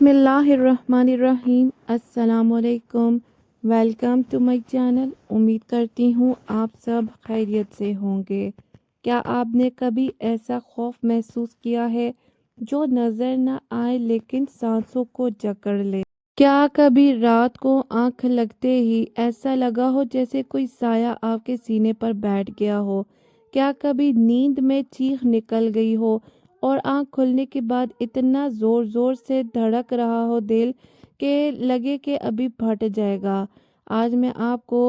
बिस्मिल्लाहिर्रहमानिर्रहीम। अस्सलामुअलैकुम। Welcome to my channel. उम्मीद करती हूँ आप सब खैरियत से होंगे। क्या आपने कभी ऐसा खौफ महसूस किया है जो नज़र न आए लेकिन सांसों को जकड़ ले? क्या कभी रात को आंख लगते ही ऐसा लगा हो जैसे कोई साया आपके सीने पर बैठ गया हो? क्या कभी नींद में चीख निकल गई हो और आंख खुलने के बाद इतना ज़ोर ज़ोर से धड़क रहा हो दिल के लगे कि अभी फट जाएगा? आज मैं आपको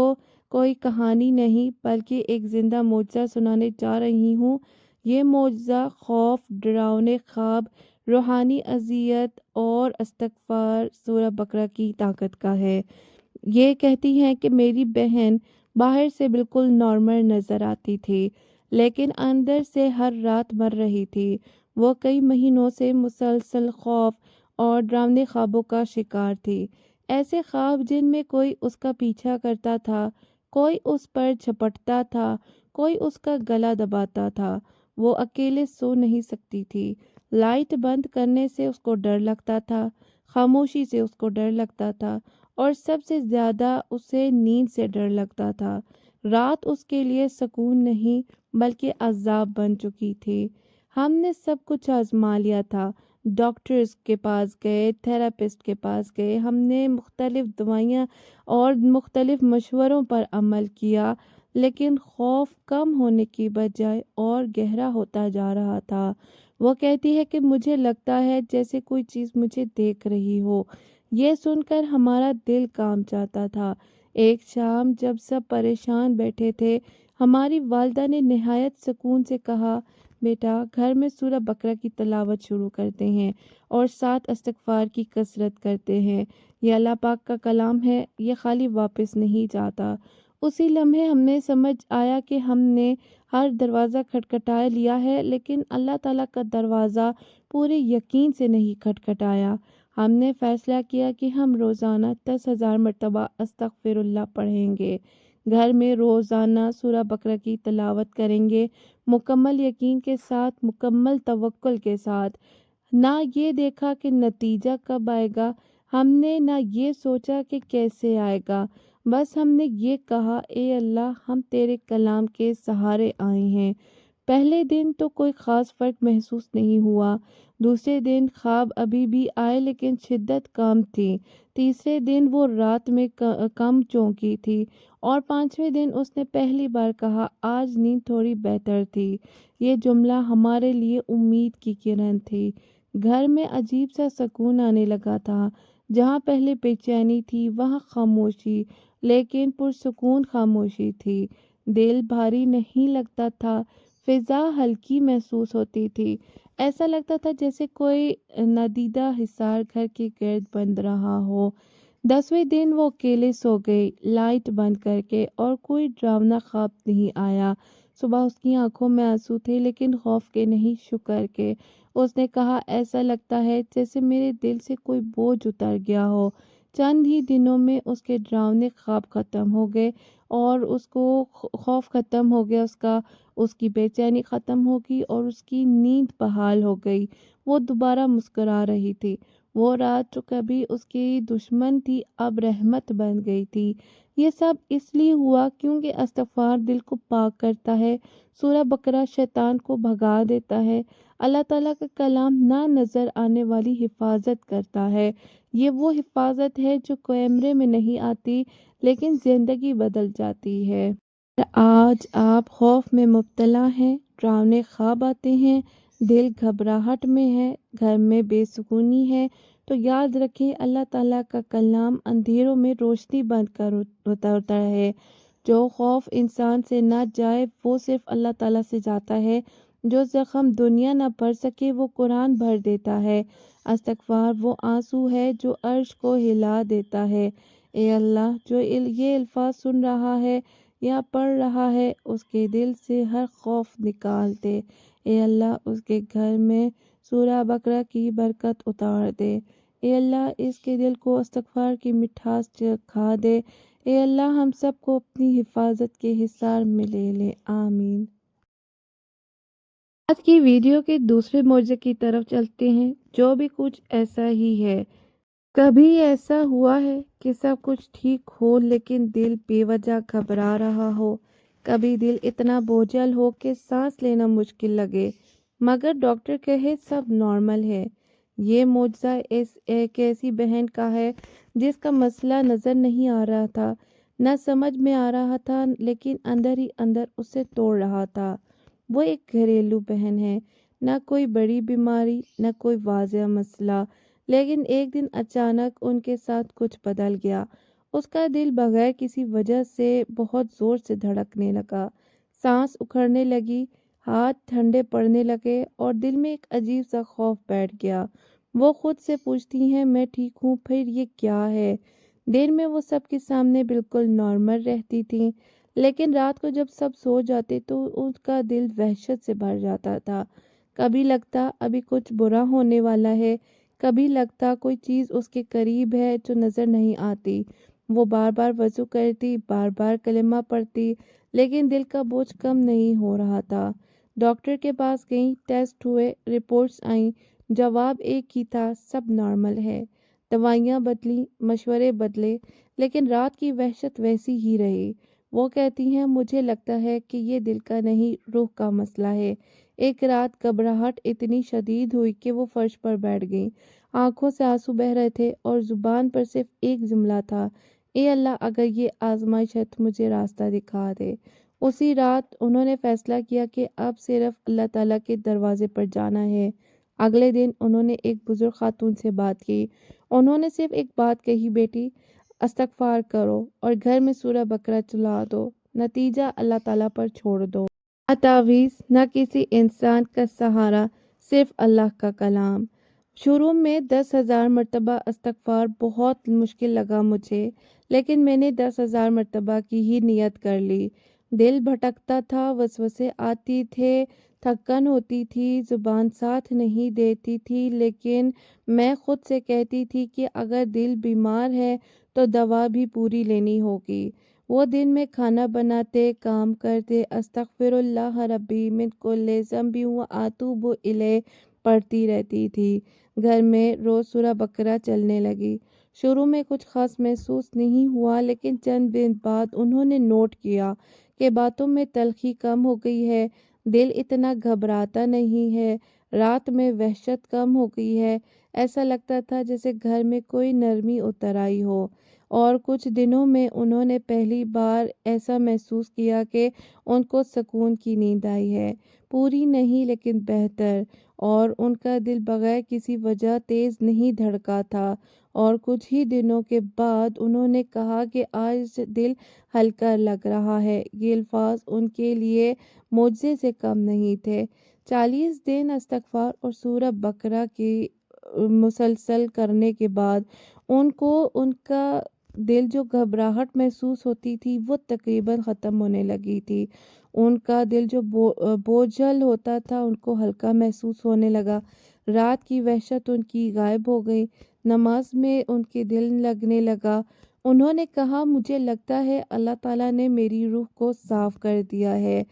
कोई कहानी नहीं बल्कि एक ज़िंदा मोज़ा सुनाने जा रही हूँ। ये मोज़ा खौफ, डरावने ख्वाब, रूहानी अज़ियत और इस्तग़फ़ार सूरह बकरा की ताकत का है। ये कहती हैं कि मेरी बहन बाहर से बिल्कुल नॉर्मल नज़र आती थी, लेकिन अंदर से हर रात मर रही थी। वो कई महीनों से मुसलसल खौफ और डरावने ख्वाबों का शिकार थी। ऐसे ख्वाब जिनमें कोई उसका पीछा करता था, कोई उस पर झपटता था, कोई उसका गला दबाता था। वो अकेले सो नहीं सकती थी। लाइट बंद करने से उसको डर लगता था, खामोशी से उसको डर लगता था और सबसे ज़्यादा उसे नींद से डर लगता था। रात उसके लिए सुकून नहीं बल्कि अज़ाब बन चुकी थी। हमने सब कुछ आज़मा लिया था। डॉक्टर्स के पास गए, थेरेपिस्ट के पास गए, हमने मुख्तलिफ़ दवाइयाँ और मुख्तलिफ़ मशवरों पर अमल किया, लेकिन खौफ कम होने की बजाय और गहरा होता जा रहा था। वो कहती है कि मुझे लगता है जैसे कोई चीज़ मुझे देख रही हो। ये सुनकर हमारा दिल कांप जाता था। एक शाम जब सब परेशान बैठे थे, हमारी वालिदा ने निहायत सुकून से कहा, बेटा घर में सूरह बकरा की तिलावत शुरू करते हैं और 7 इस्तिग़फ़ार की कसरत करते हैं। ये अल्लाह पाक का कलाम है, ये खाली वापस नहीं जाता। उसी लम्हे हमें समझ आया कि हमने हर दरवाज़ा खटखटा लिया है, लेकिन अल्लाह ताला का दरवाज़ा पूरे यकीन से नहीं खटखटाया। हमने फैसला किया कि हम रोज़ाना 10,000 मरतबा अस्तगफिरुल्लाह पढ़ेंगे। घर में रोज़ाना सूरह बकरा की तिलावत करेंगे, मुकम्मल यकीन के साथ, मुकम्मल तवक्कुल के साथ। ना ये देखा कि नतीजा कब आएगा, हमने ना ये सोचा कि कैसे आएगा। बस हमने ये कहा, ए अल्लाह हम तेरे कलाम के सहारे आए हैं। पहले दिन तो कोई ख़ास फ़र्क महसूस नहीं हुआ। दूसरे दिन ख्वाब अभी भी आए लेकिन शिद्दत कम थी। तीसरे दिन वो रात में कम चौंकी थी और पांचवें दिन उसने पहली बार कहा, आज नींद थोड़ी बेहतर थी। ये जुमला हमारे लिए उम्मीद की किरण थी। घर में अजीब सा सुकून आने लगा था। जहाँ पहले बेचैनी थी वहाँ खामोशी, लेकिन पुरसुकून खामोशी थी। दिल भारी नहीं लगता था, फिजा हल्की महसूस होती थी। ऐसा लगता था जैसे कोई नदीदा हिसार घर के गिर्द बंध रहा हो। 10वें दिन वो अकेले सो गई, लाइट बंद करके, और कोई डरावना ख्वाब नहीं आया। सुबह उसकी आंखों में आंसू थे, लेकिन खौफ के नहीं, शुक्र के। उसने कहा, ऐसा लगता है जैसे मेरे दिल से कोई बोझ उतर गया हो। चंद ही दिनों में उसके डरावने ख्वाब खत्म हो गए और उसको खौफ खत्म हो गया उसका। उसकी बेचैनी खत्म होगी और उसकी नींद बहाल हो गई। वो दोबारा मुस्कुरा रही थी। वो रात जो कभी उसकी दुश्मन थी अब रहमत बन गई थी। ये सब इसलिए हुआ क्योंकि इस्तग़फ़ार दिल को पाक करता है, सूरह बकरा शैतान को भगा देता है। अल्लाह ताला का कलाम ना नज़र आने वाली हिफाजत करता है। ये वो हिफाजत है जो कैमरे में नहीं आती लेकिन ज़िंदगी बदल जाती है। आज आप खौफ में मुब्तला हैं, डरावने ख्वाब आते हैं, दिल घबराहट में है, घर में बेसुकूनी है, तो याद रखें अल्लाह ताला का कलाम अंधेरों में रोशनी बन कर उतरता है। जो खौफ इंसान से ना जाए वो सिर्फ अल्लाह ताला से जाता है। जो जख्म दुनिया ना भर सके वो कुरान भर देता है। इस्तग़फ़ार वो आंसू है जो अर्श को हिला देता है। ए अल्लाह, जो ये अल्फाज सुन रहा है या पढ़ रहा है, उसके दिल से हर खौफ निकाल दे। ए अल्लाह, उसके घर में सूरह बकरा की बरकत उतार दे। ए अल्लाह, इसके दिल को इस्तग़फ़ार की मिठास चखा दे। ए अल्लाह, हम सबको अपनी हिफाजत के हिसार में ले ले। आमीन। आज की वीडियो के दूसरे मौज़े की तरफ चलते हैं, जो भी कुछ ऐसा ही है। कभी ऐसा हुआ है कि सब कुछ ठीक हो लेकिन दिल बेवजह घबरा रहा हो? कभी दिल इतना बोझल हो कि सांस लेना मुश्किल लगे, मगर डॉक्टर कहे सब नॉर्मल है। ये मुआवजा एक ऐसी बहन का है जिसका मसला नज़र नहीं आ रहा था, न समझ में आ रहा था, लेकिन अंदर ही अंदर उसे तोड़ रहा था। वो एक घरेलू बहन है, न कोई बड़ी बीमारी, न कोई वाज़ेह मसला, लेकिन एक दिन अचानक उनके साथ कुछ बदल गया। उसका दिल बगैर किसी वजह से बहुत ज़ोर से धड़कने लगा, सांस उखड़ने लगी, हाथ ठंडे पड़ने लगे और दिल में एक अजीब सा खौफ बैठ गया। वो खुद से पूछती हैं, मैं ठीक हूँ, फिर ये क्या है? दिन में वो सबके सामने बिल्कुल नॉर्मल रहती थी, लेकिन रात को जब सब सो जाते तो उसका दिल वहशत से भर जाता था। कभी लगता अभी कुछ बुरा होने वाला है, कभी लगता कोई चीज़ उसके करीब है जो नज़र नहीं आती। वो बार बार वज़ू करती, बार बार कलिमा पढ़ती, लेकिन दिल का बोझ कम नहीं हो रहा था। डॉक्टर के पास गई, टेस्ट हुए, रिपोर्ट्स आईं, जवाब एक ही था, सब नॉर्मल है। दवाइयाँ बदली, मशवरे बदले, लेकिन रात की वहशत वैसी ही रही। वो कहती हैं, मुझे लगता है कि ये दिल का नहीं, रूह का मसला है। एक रात घबराहट इतनी शदीद हुई कि वो फर्श पर बैठ गईं। आंखों से आंसू बह रहे थे और जुबान पर सिर्फ एक जुमला था, ए अल्लाह, अगर ये आजमाइश है तो मुझे रास्ता दिखा दे। उसी रात उन्होंने फैसला किया कि अब सिर्फ अल्लाह ताला के दरवाजे पर जाना है। अगले दिन उन्होंने एक बुजुर्ग खातून से बात की। उन्होंने सिर्फ एक बात कही, बेटी इस्तगफार करो और घर में सूरह बकरा चला दो, नतीजा अल्लाह ताला पर छोड़ दो। ना तावीज़, ना किसी इंसान का सहारा, सिर्फ अल्लाह का कलाम। शुरू में 10,000 मरतबा इस्तगफार बहुत मुश्किल लगा मुझे, लेकिन मैंने 10,000 मरतबा की ही नियत कर ली। दिल भटकता था, वसवसे आती थे, थकन होती थी, जुबान साथ नहीं देती थी, लेकिन मैं खुद से कहती थी कि अगर दिल बीमार है तो दवा भी पूरी लेनी होगी। वो दिन में खाना बनाते, काम करते, अस्तगफिरुल्लाह रब्बी मिन कुल्लि ज़ंबि व अतूबु इलैह पढ़ती रहती थी। घर में रोज़ सूरह बकरा चलने लगी। शुरू में कुछ खास महसूस नहीं हुआ, लेकिन चंद दिन बाद उन्होंने नोट किया कि बातों में तल्खी कम हो गई है, दिल इतना घबराता नहीं है, रात में वहशत कम हो गई है। ऐसा लगता था जैसे घर में कोई नरमी उतर आई हो। और कुछ दिनों में उन्होंने पहली बार ऐसा महसूस किया कि उनको सुकून की नींद आई है, पूरी नहीं लेकिन बेहतर, और उनका दिल बगैर किसी वजह तेज़ नहीं धड़का था। और कुछ ही दिनों के बाद उन्होंने कहा कि आज दिल हल्का लग रहा है। ये अल्फाज उनके लिए मुआजिज़े से कम नहीं थे। 40 दिन इस्तगफार और सूरह बकरा की मुसलसल करने के बाद उनको उनका दिल जो घबराहट महसूस होती थी वो तकरीबन ख़त्म होने लगी थी। उनका दिल जो बोझल होता था उनको हल्का महसूस होने लगा। रात की वहशत उनकी गायब हो गई। नमाज में उनके दिल लगने लगा। उन्होंने कहा, मुझे लगता है अल्लाह ताला ने मेरी रूह को साफ कर दिया है।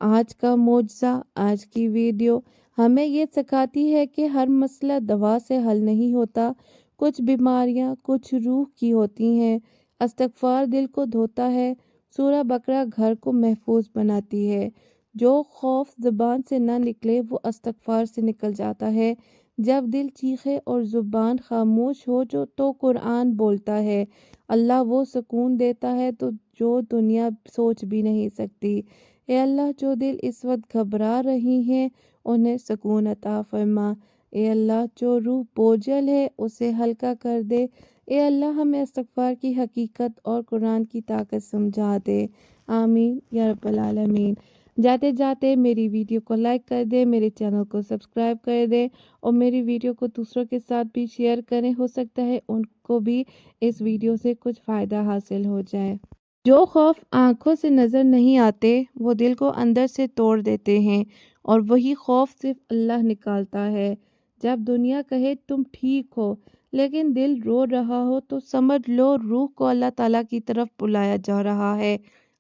आज का मुआवजा, आज की वीडियो हमें ये सिखाती है कि हर मसला दवा से हल नहीं होता। कुछ बीमारियां कुछ रूह की होती हैं। इस्तगफार दिल को धोता है, सूरह बकरा घर को महफूज बनाती है। जो खौफ ज़ुबान से ना निकले वो इस्तगफार से निकल जाता है। जब दिल चीखे और ज़ुबान खामोश हो जो तो कुरान बोलता है। अल्लाह वो सुकून देता है तो जो दुनिया सोच भी नहीं सकती। ए अल्लाह, जो दिल इस वक्त घबरा रही हैं उन्हें सुकून अता फरमा। ए अल्लाह, जो रूह बोझल है उसे हल्का कर दे। ए अल्लाह, हमें इस्तगफार की हकीकत और कुरान की ताकत समझा दे। आमीन या रब्बल आलमीन। जाते जाते मेरी वीडियो को लाइक कर दे, मेरे चैनल को सब्सक्राइब कर दे और मेरी वीडियो को दूसरों के साथ भी शेयर करें। हो सकता है उनको भी इस वीडियो से कुछ फ़ायदा हासिल हो जाए। जो खौफ आंखों से नजर नहीं आते वो दिल को अंदर से तोड़ देते हैं, और वही खौफ सिर्फ अल्लाह निकालता है। जब दुनिया कहे तुम ठीक हो लेकिन दिल रो रहा हो तो समझ लो रूह को अल्लाह ताला की तरफ बुलाया जा रहा है।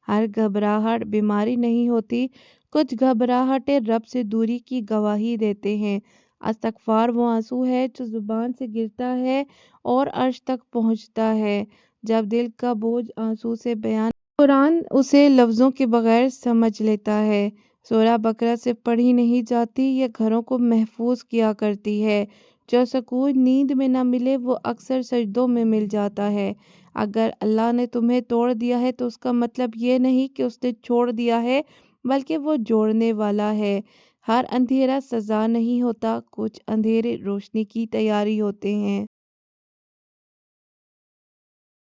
हर घबराहट बीमारी नहीं होती, कुछ घबराहटें रब से दूरी की गवाही देते हैं। استغفار وہ آنسو ہے جو زبان سے گرتا ہے اور عرش تک پہنچتا ہے۔ جب دل کا بوجھ آنسو سے بیان قرآن اسے لفظوں کے بغیر سمجھ لیتا ہے۔ سورہ بقرہ صرف پڑھی نہیں جاتی، یہ گھروں کو محفوظ کیا کرتی ہے۔ جو سکون نیند میں نہ ملے وہ اکثر سجدوں میں مل جاتا ہے۔ اگر اللہ نے تمہیں توڑ دیا ہے تو اس کا مطلب یہ نہیں کہ اس نے چھوڑ دیا ہے، بلکہ وہ جوڑنے والا ہے۔ ہر اندھیرا سزا نہیں ہوتا، کچھ اندھیرے روشنی کی تیاری ہوتے ہیں۔